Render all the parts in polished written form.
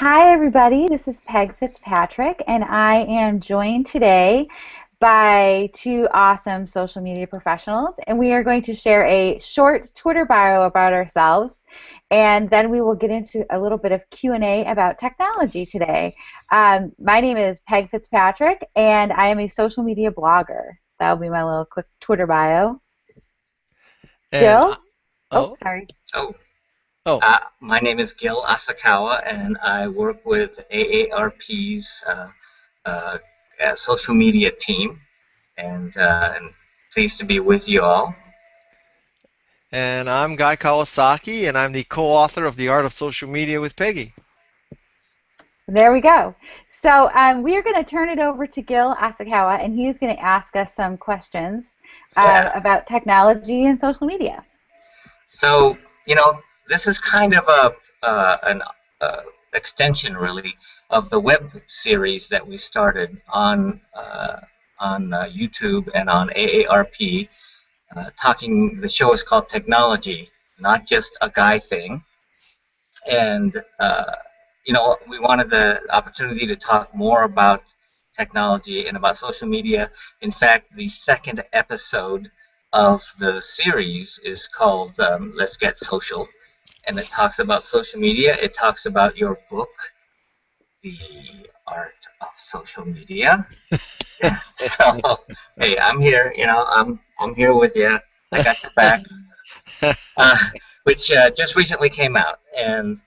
Hi, everybody. This is Peg Fitzpatrick, and I am joined today by two awesome social media professionals, and we are going to share a short Twitter bio about ourselves, and then we will get into a little bit of Q&A about technology today. My name is Peg Fitzpatrick, and I am a social media blogger. That'll be my little quick Twitter bio. And Gil? Oh, oh, sorry. Oh, oh, my name is Gil Asakawa, and I work with AARP's uh, social media team, and pleased to be with you all. and I'm Guy Kawasaki, and I'm the co-author of The Art of Social Media with Peggy. There we go. So we are going to turn it over to Gil Asakawa, and he's going to ask us some questions Yeah. about technology and social media. So, this is kind of an uh, extension, really, of the web series that we started on YouTube and on AARP. The show is called Technology, not just a guy thing. And we wanted the opportunity to talk more about technology and about social media. In fact, the second episode of the series is called Let's Get Social, and it talks about social media. It talks about your book, The Art of Social Media. So, hey, I'm here. I'm here with you. I got your back. uh, which just recently came out, and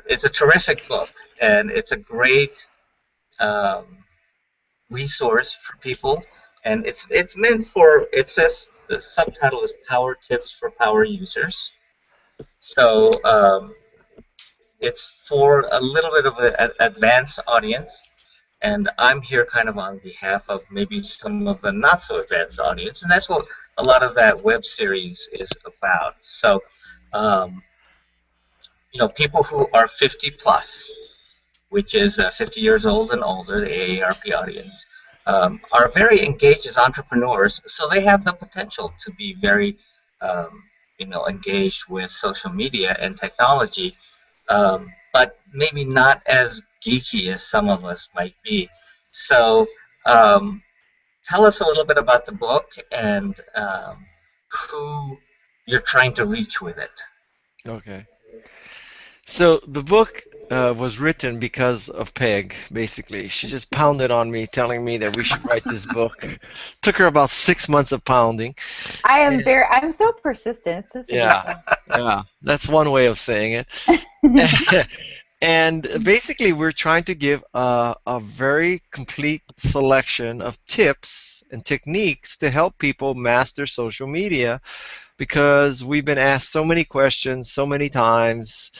it's a terrific book, and it's a great um, resource for people, and it's meant for. It says the subtitle is "Power Tips for Power Users," so it's for a little bit of an advanced audience. And I'm here kind of on behalf of maybe some of the not so advanced audience, and that's what a lot of that web series is about. So, um, people who are 50 plus, which is 50 years old and older, the AARP audience, are very engaged as entrepreneurs, so they have the potential to be very, engaged with social media and technology, but maybe not as geeky as some of us might be. So, um, tell us a little bit about the book and who you're trying to reach with it. Okay. So the book was written because of Peg, basically. She just pounded on me, telling me that we should write this book. Took her about 6 months of pounding. And I'm so persistent. It's such a good yeah, yeah, that's one way of saying thing. it. And basically, we're trying to give a very complete selection of tips and techniques to help people master social media because we've been asked so many questions so many times,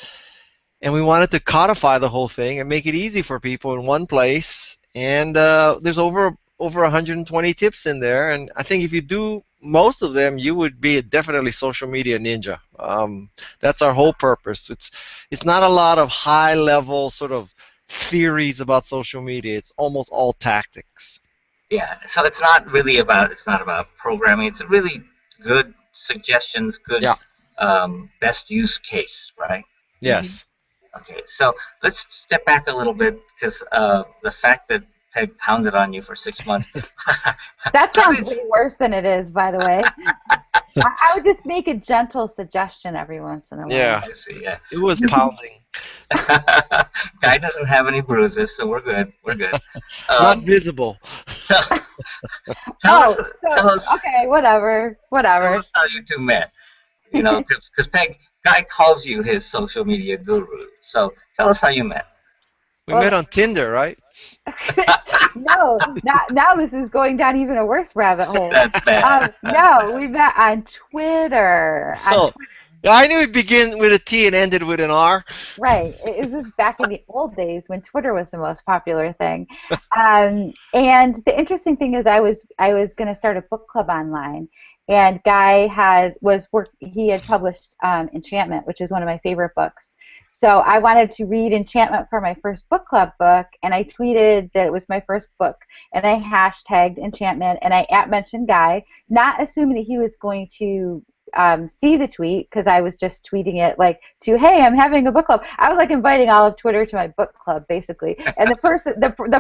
and we wanted to codify the whole thing and make it easy for people in one place. And there's over 120 tips in there, and I think if you do most of them, you would be definitely social media ninja. That's our whole purpose. It's not a lot of high level sort of theories about social media. It's almost all tactics. Yeah, so it's not about programming. It's really good suggestions, good Yeah. best use case, right? Mhm. Yes. Okay, so let's step back a little bit because the fact that Peg pounded on you for 6 months. That How sounds did way worse than it is, by the way. I would just make a gentle suggestion every once in a while. Yeah. I see? Yeah, It was 'cause pounding. guy doesn't have any bruises, so we're good. We're good. Not Um, visible. tell, tell us, Oh, so tell us, okay, whatever, tell whatever. us how you two met. Because Peg, Guy calls you his social media guru. So tell us how you met. We met Well, on Tinder, right? no, now this is going down even a worse rabbit hole. That's bad. That's No, bad. we met on Twitter. On Oh, yeah, I knew it began with a T and ended with an R. Right. It was just back in the old days when Twitter was the most popular thing. And the interesting thing is I was going to start a book club online, and Guy he had published Enchantment, which is one of my favorite books. So I wanted to read Enchantment for my first book club book, and I tweeted that it was my first book, and I hashtagged Enchantment, and I at mentioned Guy, not assuming that he was going to see the tweet because I was just tweeting it like to, hey, I'm having a book club. I was like inviting all of Twitter to my book club basically, and the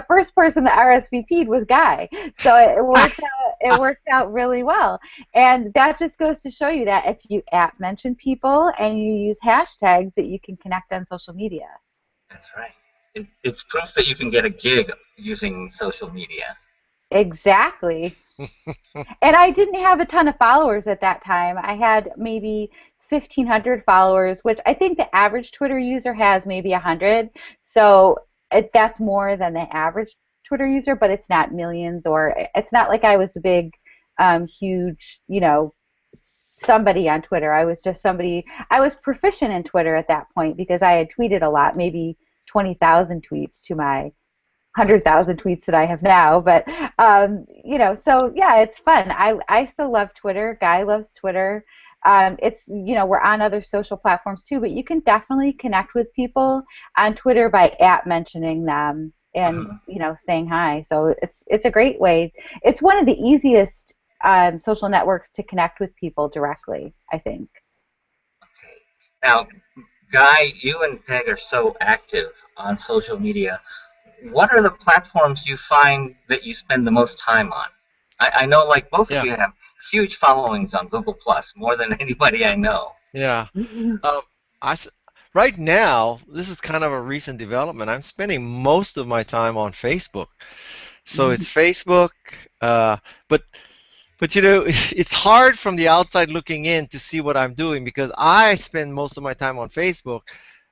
first person that RSVP'd was Guy, so it worked out really well, and that just goes to show you that if you mention people and you use hashtags, that you can connect on social media. That's right. It's proof that you can get a gig using social media. Exactly. And I didn't have a ton of followers at that time. I had maybe 1,500 followers, which I think the average Twitter user has maybe 100. So that's more than the average Twitter user, but it's not millions, or it's not like I was a big, huge, somebody on Twitter. I was just somebody. I was proficient in Twitter at that point because I had tweeted a lot, maybe 20,000 tweets to my 100,000 tweets that I have now. But so yeah, it's fun. I still love Twitter. Guy loves Twitter. It's we're on other social platforms too, but you can definitely connect with people on Twitter by mentioning them and saying hi. So it's a great way. It's one of the easiest social networks to connect with people directly, I think. Okay. Now, Guy, you and Peg are so active on social media. What are the platforms you find that you spend the most time on? I know, like, both of you have huge followings on Google Plus, more than anybody I know. Yeah. Right now, this is kind of a recent development. I'm spending most of my time on Facebook. So it's Facebook, but it's hard from the outside looking in to see what I'm doing because I spend most of my time on Facebook,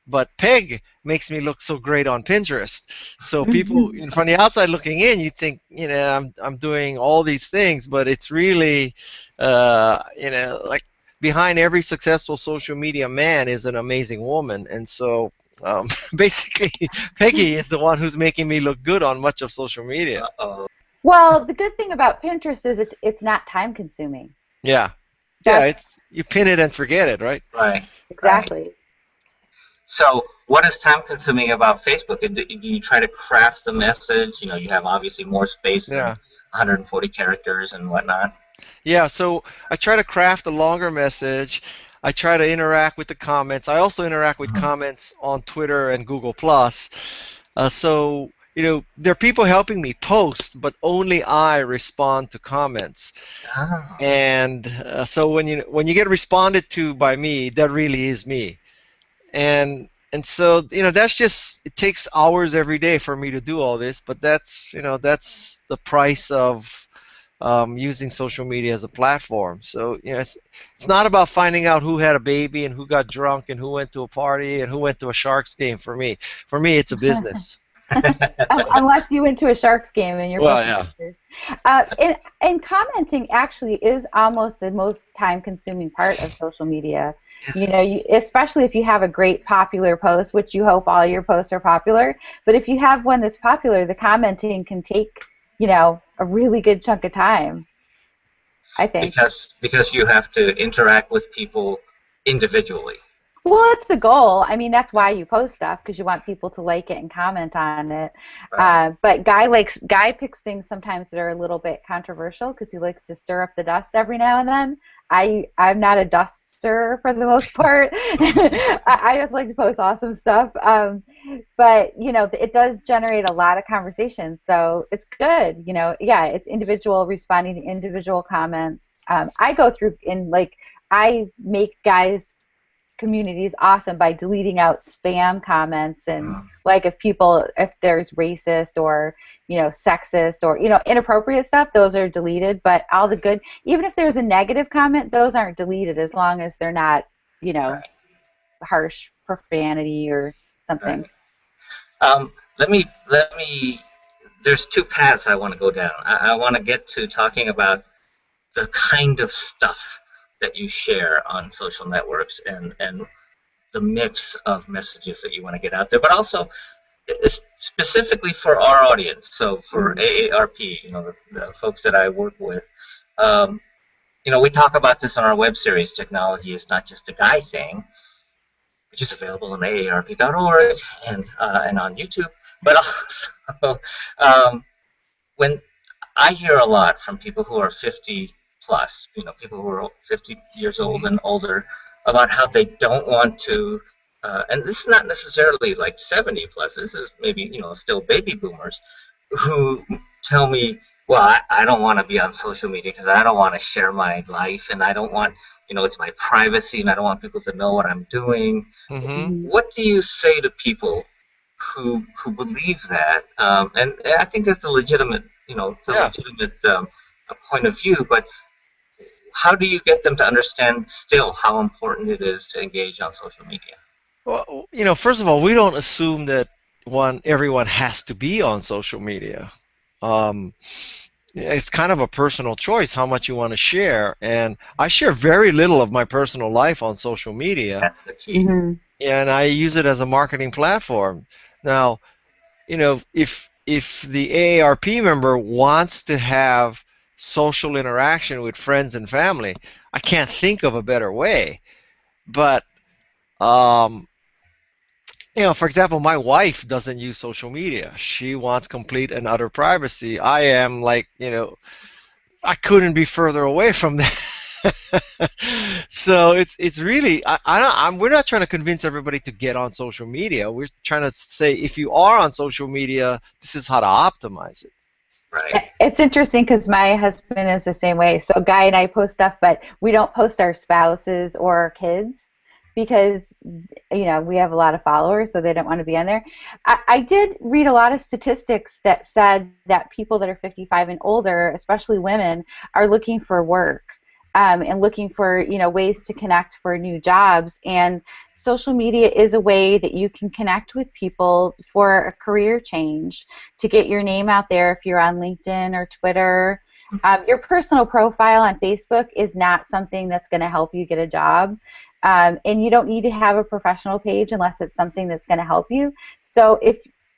but Peg makes me look so great on Pinterest. So people from the outside looking in, you think I'm doing all these things, but it's really like behind every successful social media man is an amazing woman, and so basically Peggy is the one who's making me look good on much of social media. Uh-oh. Well, the good thing about Pinterest is it's not time consuming. Yeah. It's you pin it and forget it, right? Right. Exactly. Right. So what is time consuming about Facebook? Do you try to craft the message? You have obviously more space than 140 characters and whatnot. Yeah, so I try to craft a longer message. I try to interact with the comments. I also interact with comments on Twitter and Google+. So there are people helping me post, but only I respond to comments. Oh. And so when you get responded to by me, that really is me. And so that's just, it takes hours every day for me to do all this, but that's the price of using social media as a platform. So it's not about finding out who had a baby and who got drunk and who went to a party and who went to a Sharks game. For me it's a business. Unless you went to a Sharks game and you're pictures. And commenting actually is almost the most time-consuming part of social media. Especially if you have a great popular post, which you hope all your posts are popular. But if you have one that's popular, the commenting can take a really good chunk of time, I think. Because you have to interact with people individually. Well, it's the goal. I mean, that's why you post stuff, because you want people to like it and comment on it. Right. But Guy picks things sometimes that are a little bit controversial because he likes to stir up the dust every now and then. I'm not a dust stirrer for the most part. I just like to post awesome stuff. But it does generate a lot of conversation, so it's good. It's individual responding to individual comments. I go through I make Guy's communities awesome by deleting out spam comments and if there's racist or sexist or inappropriate stuff, those are deleted. But all the good, even if there's a negative comment, those aren't deleted as long as they're not right. harsh profanity or something. Right. Let me. There's two paths I want to go down. I want to get to talking about the kind of stuff that you share on social networks and the mix of messages that you want to get out there, but also specifically for our audience. So for AARP, the folks that I work with, we talk about this on our web series, Technology is Not Just a Guy Thing, which is available on aarp.org and on YouTube. But also, when I hear a lot from people who are 50 plus, people who are 50 years old and older, about how they don't want to, and this is not necessarily like 70 plus, this is maybe, still baby boomers who tell me, well, I don't want to be on social media because I don't want to share my life, and I don't want, it's my privacy, and I don't want people to know what I'm doing. Mm-hmm. Mhm. What do you say to people who believe that? And I think that's a legitimate, it's a Yeah. legitimate a point of view. But how do you get them to understand still how important it is to engage on social media? Well, first of all, we don't assume that everyone has to be on social media. Um, it's kind of a personal choice how much you want to share, and I share very little of my personal life on social media, That's the key. Mhm. and I use it as a marketing platform. Now, if the AARP member wants to have social interaction with friends and family, I can't think of a better way. But um, for example, my wife doesn't use social media. She wants complete and utter privacy. I am like, I couldn't be further away from that. So it's really we're not trying to convince everybody to get on social media. We're trying to say if you are on social media, this is how to optimize it. Right. It's interesting because my husband is the same way. So Guy and I post stuff, but we don't post our spouses or our kids because we have a lot of followers, so they don't want to be on there. I did read a lot of statistics that said that people that are 55 and older, especially women, are looking for work, and looking for ways to connect for new jobs. And social media is a way that you can connect with people for a career change, to get your name out there if you're on LinkedIn or Twitter. Your personal profile on Facebook is not something that's going to help you get a job. And you don't need to have a professional page unless it's something that's going to help you. So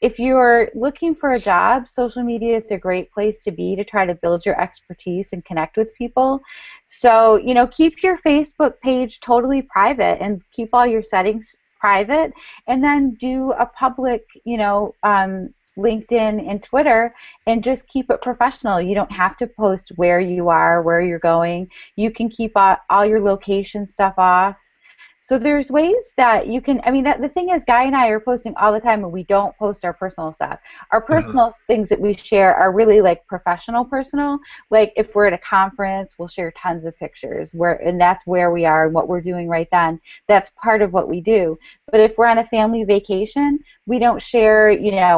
if you're looking for a job, social media is a great place to be to try to build your expertise and connect with people. So, keep your Facebook page totally private and keep all your settings private, and then do a public, LinkedIn and Twitter, and just keep it professional. You don't have to post where you are, where you're going. You can keep all your location stuff off. So there's ways that you can, the thing is, Guy and I are posting all the time, and we don't post our personal stuff. Our Mhm. personal things that we share are really like professional personal. Like if we're at a conference, we'll share tons of pictures, and that's where we are and what we're doing right then. That's part of what we do. But if we're on a family vacation, we don't share,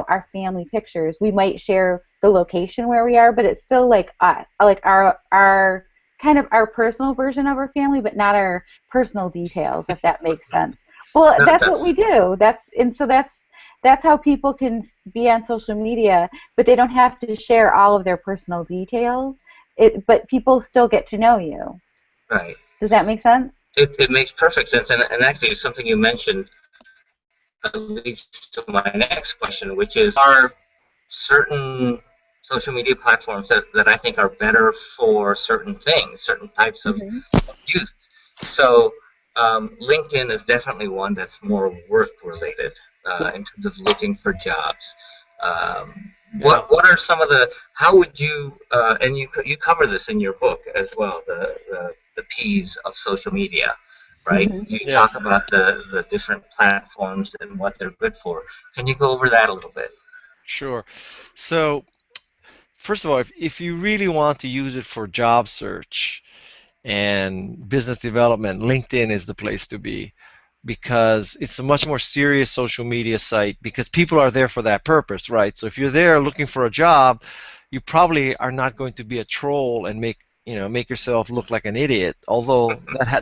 our family pictures. We might share the location where we are, but it's still like our kind of our personal version of our family, but not our personal details, if that makes sense. Well, No, it that's what does. we do. That's how people can be on social media, but they don't have to share all of their personal details. But people still get to know you. Right. Does that make sense? It makes perfect sense. And actually, something you mentioned leads to my next question, which is, are certain social media platforms that I think are better for certain things, certain types of Hmm. youth. So LinkedIn is definitely one that's more work related in terms of looking for jobs. Yeah. What are some of the, how would you, and you cover this in your book as well, the P's of social media, right? Hmm. You talk Yes. about the different platforms and what they're good for. Can you go over that a little bit? Sure. So first of all, if you really want to use it for job search and business development, LinkedIn is the place to be because it's a much more serious social media site because people are there for that purpose, right? So if you're there looking for a job, you probably are not going to be a troll and make yourself look like an idiot, although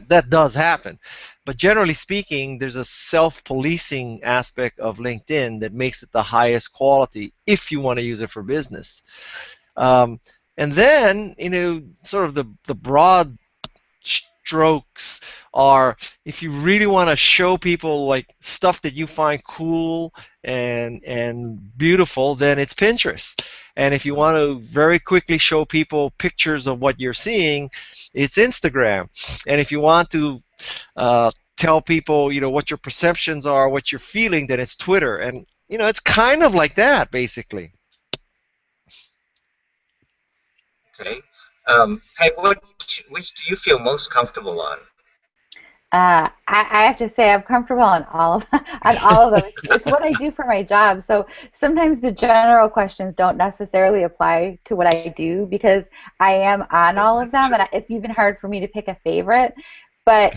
that does happen. But generally speaking, there's a self-policing aspect of LinkedIn that makes it the highest quality if you want to use it for business. Um, and then, sort of the broad strokes are if you really want to show people like stuff that you find cool and beautiful, then it's Pinterest. And if you want to very quickly show people pictures of what you're seeing, it's Instagram. And if you want to tell people, what your perceptions are, what you're feeling, then it's Twitter. And it's kind of like that basically. Okay. Peg, which do you feel most comfortable on? I have to say I'm comfortable on all of on all of them. It's what I do for my job. So sometimes the general questions don't necessarily apply to what I do because I am on Oh, all of that's them, true. and it's even hard for me to pick a favorite. But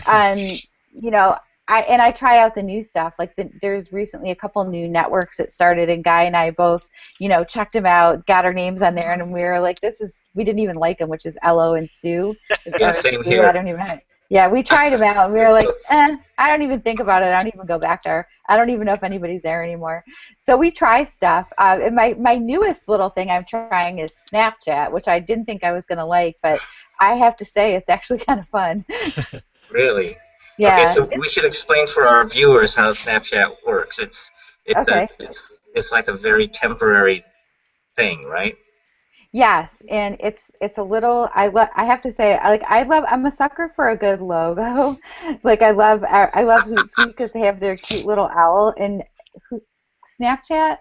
you know, I try out the new stuff. Like there's recently a couple new networks that started, and Guy and I both checked them out, got our names on there, and we were like, we didn't even like them, which is Elo and Sue Yeah, or same Sue. I here. don't even know. Yeah, we tried them out and we were like, I don't even think about it. I don't even go back there. I don't even know if anybody's there anymore. So we try stuff. And my newest little thing I'm trying is Snapchat, which I didn't think I was going to like, but I have to say it's actually kind of fun. Really? Okay, Yeah. so we should explain for our viewers how Snapchat works. Okay. It's like a very temporary thing, right? Yes, and it's a little. I have to say I'm a sucker for a good logo. Like I love Hootsuite because they have their cute little owl and Snapchat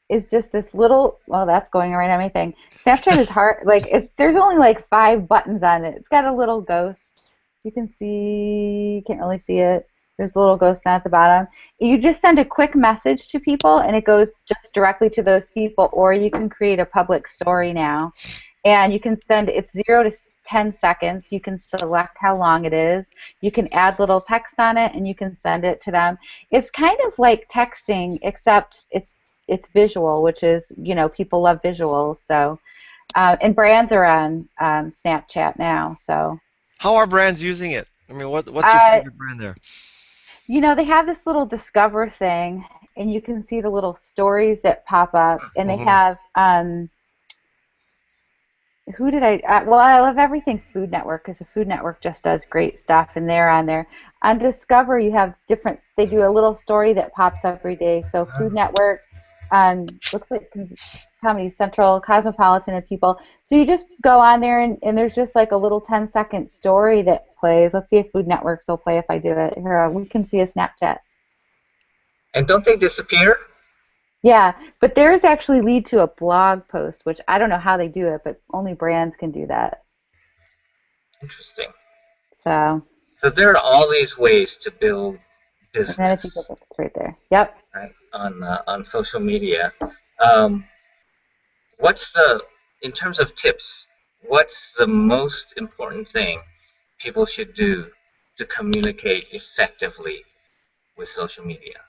is just this little, well, that's going right on my thing. Snapchat is hard, like there's only like 5 buttons on it. It's got a little ghost. You can see, you can't really see it. There's a little ghost down at the bottom. You just send a quick message to people and it goes just directly to those people, or you can create a public story now. And you can send, it's 0 to 10 seconds. You can select how long it is. You can add little text on it and you can send it to them. It's kind of like texting, except it's visual, which is, people love visuals. So, and brands are on Snapchat now. So, How are brands using it? I mean, what's your uh, favorite brand there? they have this little discover thing, and you can see the little stories that pop up, and they Hmm. have who did I? Well, I love everything Food Network because the Food Network just does great stuff, and they're on there. On Discover, you have different. They do a little story that pops up every day. So Food Network, looks like Comedy Central, Cosmopolitan, and People. So you just go on there, and there's just like a little 10-second story that plays. Let's see if Food Networks will play if I do it. Here, we can see a Snapchat. And don't they disappear? Yeah, but theirs actually lead to a blog post, which I don't know how they do it, but only brands can do that. Interesting. So. So there are all these ways to build And then if you business, go back, it's right there. Yep. right, on social media. Um, what's the in terms of tips? What's the most important thing people should do to communicate effectively with social media?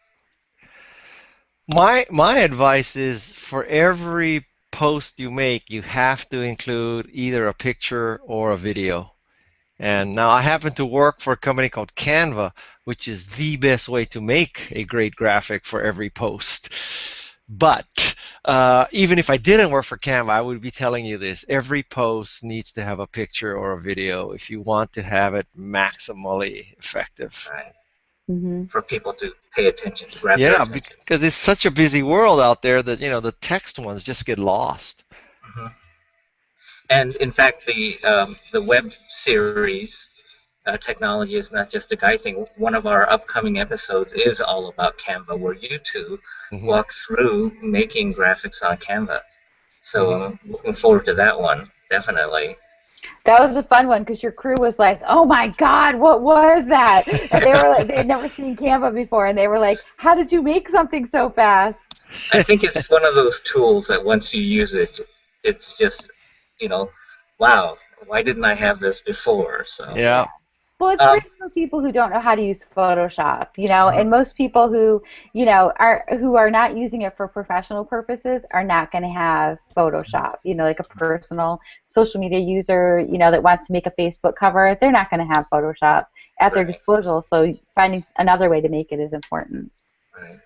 My advice is for every post you make, you have to include either a picture or a video. And now I happen to work for a company called Canva, which is the best way to make a great graphic for every post. But even if I didn't work for Canva, I would be telling you this. Every post needs to have a picture or a video if you want to have it maximally effective. Right? Hmm. For people to pay attention, to grab their Yeah, attention. because it's such a busy world out there that, the text ones just get lost. Hmm. And in fact, the web series technology is not just a guy thing. One of our upcoming episodes is all about Canva, where you two Hmm. walk through making graphics on Canva. So Hmm. I'm looking forward to that one, definitely. That was a fun one because your crew was like, "Oh my God, what was that?" And they were like, they had never seen Canva before, and they were like, "How did you make something so fast?" I think it's one of those tools that once you use it, it's just, you know, wow, why didn't I have this before? So, Yeah. Yeah. Well, it's um, great for people who don't know how to use Photoshop, mhm, and most people who are not using it for professional purposes are not going to have Photoshop. Like a personal social media user, that wants to make a Facebook cover, they're not going to have Photoshop at their right, disposal. So finding another way to make it is important. right.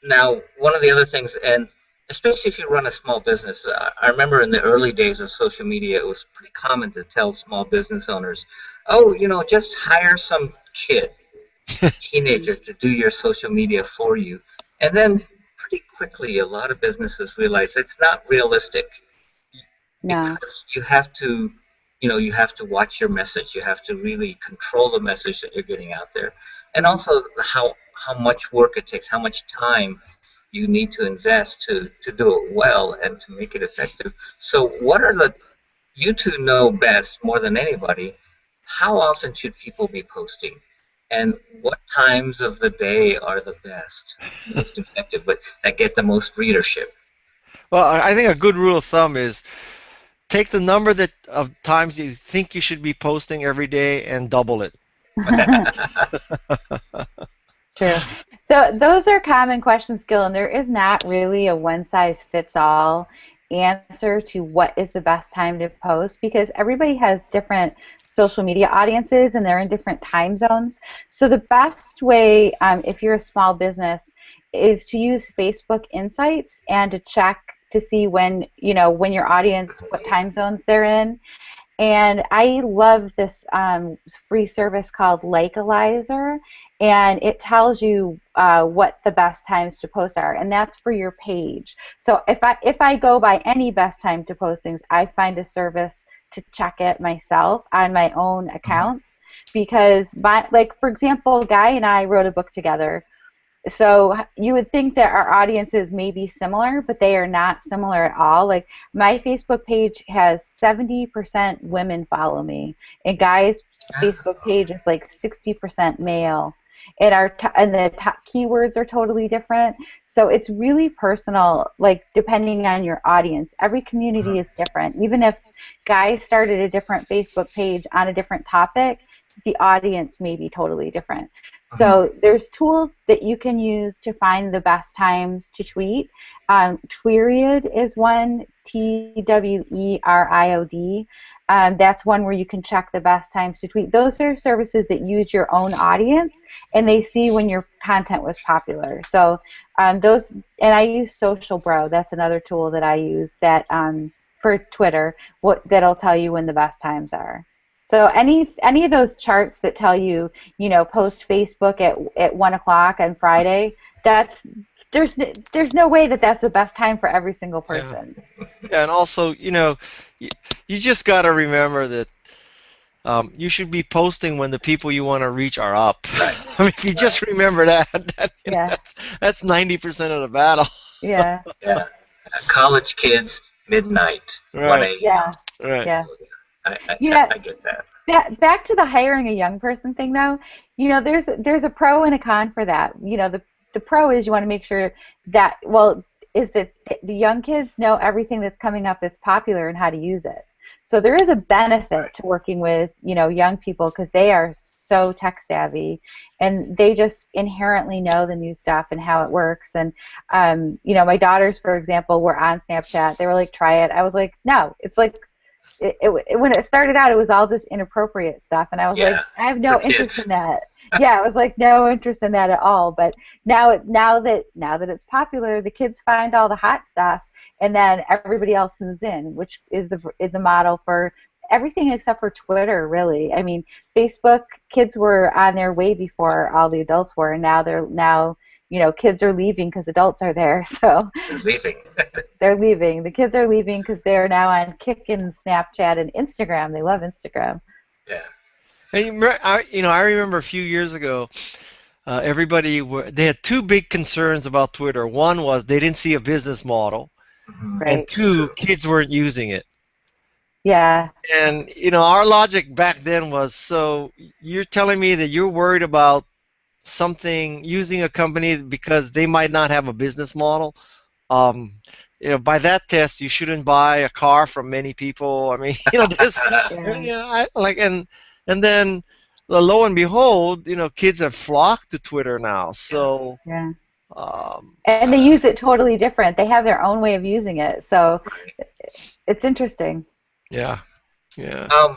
Now, one of the other things, and especially if you run a small business, I remember in the early days of social media, it was pretty common to tell small business owners, oh, just hire some kid, teenager, to do your social media for you. And then pretty quickly, a lot of businesses realize it's not realistic No. because you have to watch your message. You have to really control the message that you're getting out there, and Mhm. also how much work it takes, how much time you need to invest to do it well and to make it effective. So, what are the you two know best more than anybody. How often should people be posting? And what times of the day are the best, most effective, but that get the most readership? Well, I think a good rule of thumb is take the number that of times you think you should be posting every day and double it. True. So those are common questions, Gil, and there is not really a one size fits all answer to what is the best time to post because everybody has different social media audiences and they're in different time zones. So the best way, if you're a small business, is to use Facebook Insights and to check to see when when your audience, what time zones they're in. And I love this free service called Likealizer, and it tells you what the best times to post are, and that's for your page. So if I go by any best time to post things, I find a service to check it myself on my own accounts because, like for example, Guy and I wrote a book together. So you would think that our audiences may be similar, but they are not similar at all. Like my Facebook page has 70% women follow me, and Guy's Facebook page is like 60% male. And the top keywords are totally different. So it's really personal, like depending on your audience. Every community is different. Even if Guy started a different Facebook page on a different topic, the audience may be totally different. So there's tools that you can use to find the best times to tweet. Tweriod is one, Tweriod. That's one where you can check the best times to tweet. Those are services that use your own audience, and they see when your content was popular. So those, and I use Social Bro. That's another tool that I use that for Twitter. That'll tell you when the best times are. So any of those charts that tell you, post Facebook at 1 o'clock on Friday, there's no way that that's the best time for every single person. Yeah, and also, you just got to remember that you should be posting when the people you want to reach are up. I mean, if you just remember that, that's 90% of the battle. Yeah. Yeah. College kids, midnight, 1 a.m. Yeah. Right. Yeah. I get that. Back to the hiring a young person thing, though. There's a pro and a con for that. The pro is you want to make sure that is that the young kids know everything that's coming up that's popular and how to use it. So there is a benefit to working with young people because they are so tech savvy and they just inherently know the new stuff and how it works. And my daughters, for example, were on Snapchat. They were like, try it. I was like, no. It's like when it started out, it was all just inappropriate stuff, and I was like, I have no interest in that. Yeah, I was like, no interest in that at all. But now that it's popular, the kids find all the hot stuff, and then everybody else moves in, which is the model for everything except for Twitter, really. I mean, Facebook, kids were on there way before all the adults were, and now kids are leaving because adults are there. So they're leaving. They're leaving. The kids are leaving because they're now on Kik and Snapchat and Instagram. They love Instagram. Yeah. And I remember a few years ago, they had two big concerns about Twitter. One was they didn't see a business model, and two, kids weren't using it. Yeah. And our logic back then was, so you're telling me that you're worried about something using a company because they might not have a business model. By that test, you shouldn't buy a car from many people. I mean, and then lo and behold, kids have flocked to Twitter now. So yeah. And they use it totally different. They have their own way of using it. So it's interesting. Yeah. Yeah.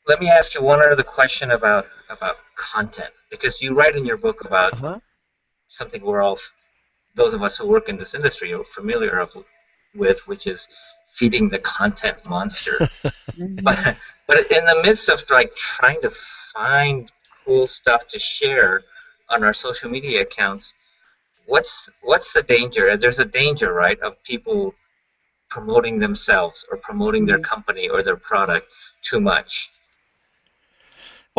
Let me ask you one other question about content, because you write in your book about something we're all, those of us who work in this industry, are familiar with, which is feeding the content monster. But in the midst of trying to find cool stuff to share on our social media accounts, what's the danger? There's a danger, right, of people promoting themselves or promoting their company or their product too much.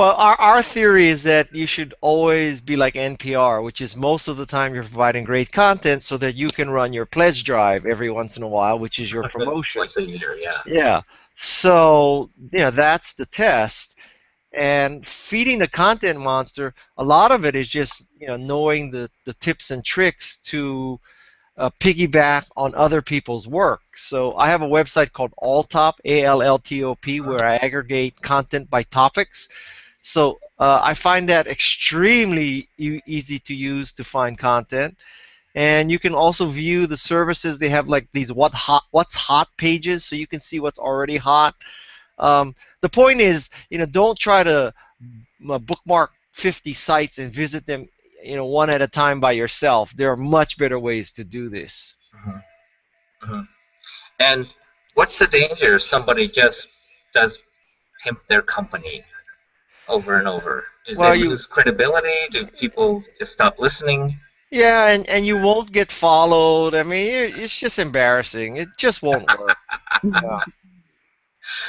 Well, our theory is that you should always be like NPR, which is most of the time you're providing great content so that you can run your pledge drive every once in a while, which is your promotion. Once a year, yeah. Yeah. So, that's the test. And feeding the content monster, a lot of it is just, knowing the tips and tricks to piggyback on other people's work. So I have a website called Alltop, ALLTOP, where I aggregate content by topics. So I find that extremely easy to use to find content. And you can also view the services. They have like these what's hot pages, so you can see what's already hot. The point is, don't try to bookmark 50 sites and visit them, one at a time by yourself. There are much better ways to do this. Mm-hmm. And what's the danger if somebody just does pimp their company over and over? Does they lose credibility? Do people just stop listening? Yeah, and you won't get followed. I mean, it's just embarrassing. It just won't work. Yeah.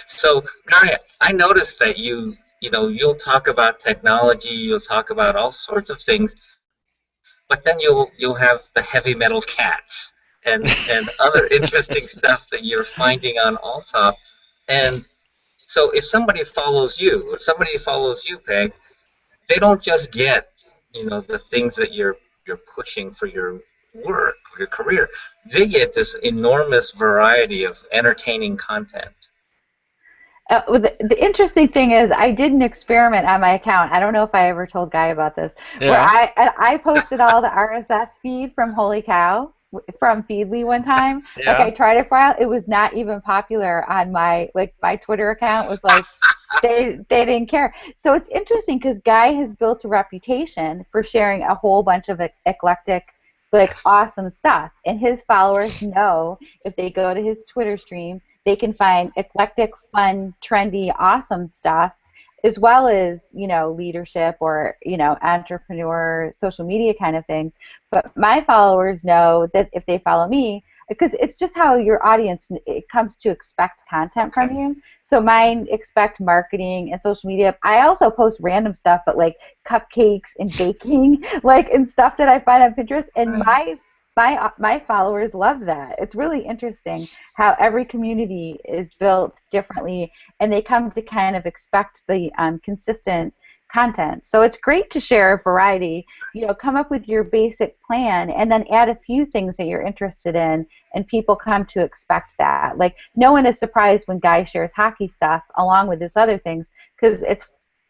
So, Guy, I noticed that you'll talk about technology, you'll talk about all sorts of things, but then you'll have the heavy metal cats and other interesting stuff that you're finding on Alltop. And so if somebody follows you, Peg, they don't just get, the things that you're pushing for your work, for your career. They get this enormous variety of entertaining content. The interesting thing is, I did an experiment on my account. I don't know if I ever told Guy about this. Yeah. Where I posted all the RSS feed from Holy Cow from Feedly one time. Yeah. Like I tried it for a while. It was not even popular on my Twitter account. Was like they didn't care. So it's interesting because Guy has built a reputation for sharing a whole bunch of eclectic, awesome stuff, and his followers know if they go to his Twitter stream, they can find eclectic, fun, trendy, awesome stuff, as well as, leadership or, entrepreneur, social media kind of things. But my followers know that if they follow me, because it's just how your audience it comes to expect content from you. So mine expect marketing and social media. I also post random stuff, but like cupcakes and baking, and stuff that I find on Pinterest. And my followers love that. It's really interesting how every community is built differently, and they come to kind of expect the consistent content. So it's great to share a variety. Come up with your basic plan, and then add a few things that you're interested in, and people come to expect that. Like, no one is surprised when Guy shares hockey stuff along with his other things, because it's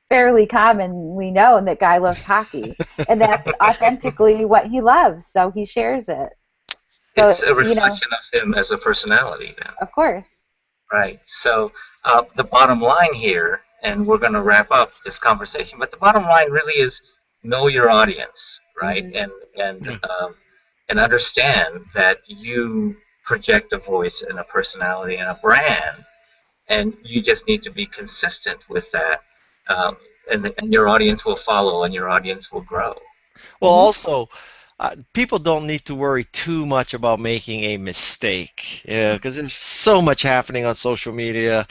fairly commonly known that Guy loves hockey, and that's authentically what he loves, so he shares it. So, it's a reflection of him as a personality, then. Of course. Right. So the bottom line here, and we're going to wrap up this conversation, but the bottom line really is know your audience, right? Mm-hmm. And understand that you project a voice and a personality and a brand, and you just need to be consistent with that. And your audience will follow, and your audience will grow. Well, also, people don't need to worry too much about making a mistake, because there's so much happening on social media.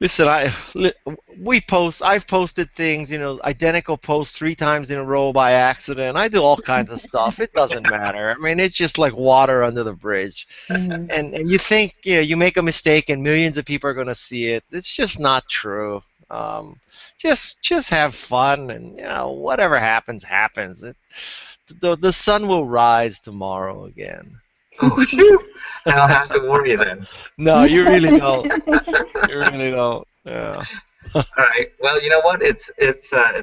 Listen, I've posted things, identical posts 3 times in a row by accident. I do all kinds of stuff. It doesn't matter. I mean, it's just like water under the bridge. Mm-hmm. And you think, you make a mistake and millions of people are going to see it. It's just not true. Just have fun, and whatever happens, happens. The sun will rise tomorrow again. Oh, phew. I don't have to worry then. No, you really don't. You really don't. Yeah. All right. Well, you know what? It's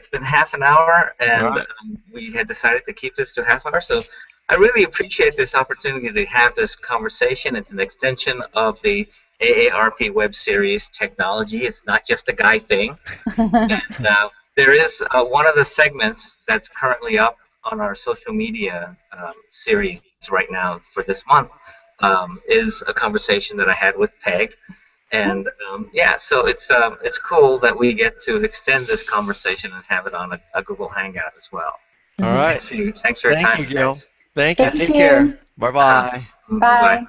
been half an hour, and we had decided to keep this to half hour. So I really appreciate this opportunity to have this conversation. It's an extension of the AARP web series Technology. It's not just a Guy thing. And there is one of the segments that's currently up on our social media series right now for this month is a conversation that I had with Peg. And so it's cool that we get to extend this conversation and have it on a Google Hangout as well. All right. Thanks for your time. Thank you, Gil. Thank you. Take care. Bye-bye. Bye.